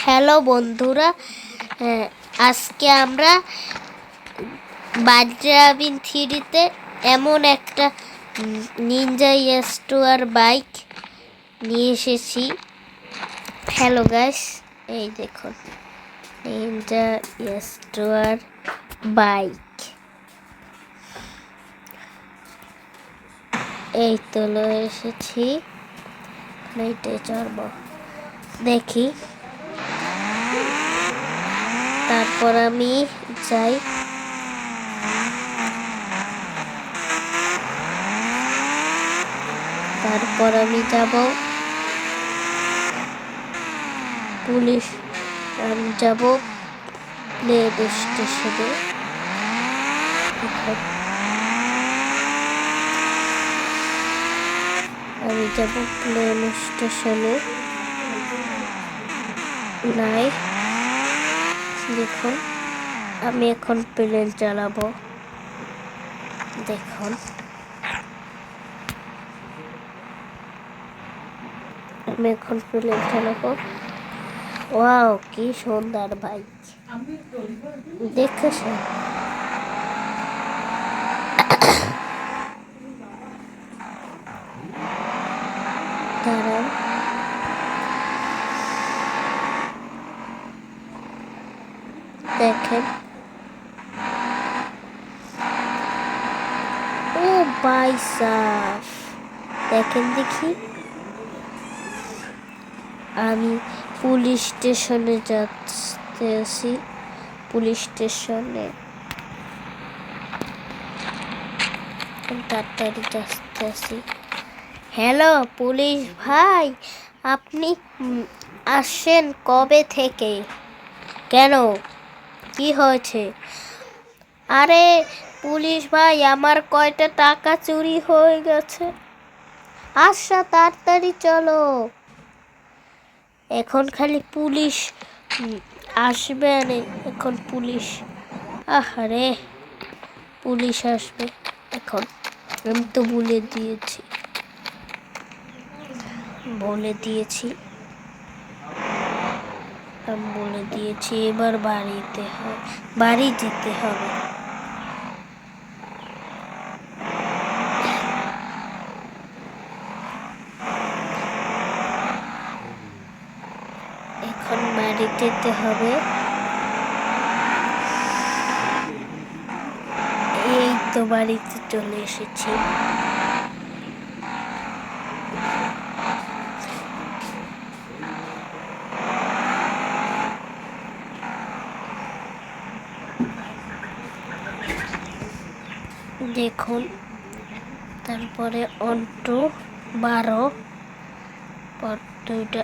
Hello বন্ধুরা, আজকে আমরা বাজরাবিন থ্রিতে এমন একটা নিনজা এস2আর বাইক নিয়ে এসেছি। হ্যালো গাইস, এই দেখুন নিনজা এস2আর বাইক। এই তো লয়ে এসেছি, এইটাই চড়বো, দেখি। তারপর আমি যাই, তারপর আমি যাব পুলিশ, আমি যাব প্লেন স্টেশনে। আমি যাব প্লেন স্টেশনে। নাই, দেখুন আমি এখন প্লেন চালাবো। দেখুন আমি এখন প্লেন চালাবো। ওয়াও, কি সুন্দর বাইক দেখেছেন? দাঁড়ান, দেখেন। ও ভাই সাহেব, দেখেন দেখি। আমি পুলিশ স্টেশনে যাচ্ছি, পুলিশ স্টেশনে তাড়াতাড়ি যাচ্ছি। হ্যালো পুলিশ ভাই, আপনি আসছেন কবে থেকে? কেন, কি হয়েছে? আরে পুলিশ ভাই, আমার কয়টা টাকা চুরি হয়ে গেছে। আচ্ছা তাড়াতাড়ি চলো। এখন খালি পুলিশ আসবে, এখন পুলিশ, আরে পুলিশ আসবে এখন। আমি তো বলে দিয়েছি, এবার বাড়ি যেতে হবে। এখন বাড়ি যেতে হবে। এই তো বাড়িতে চলে এসেছি। দেখুন, তারপরে অন্টো 12 পর 2টা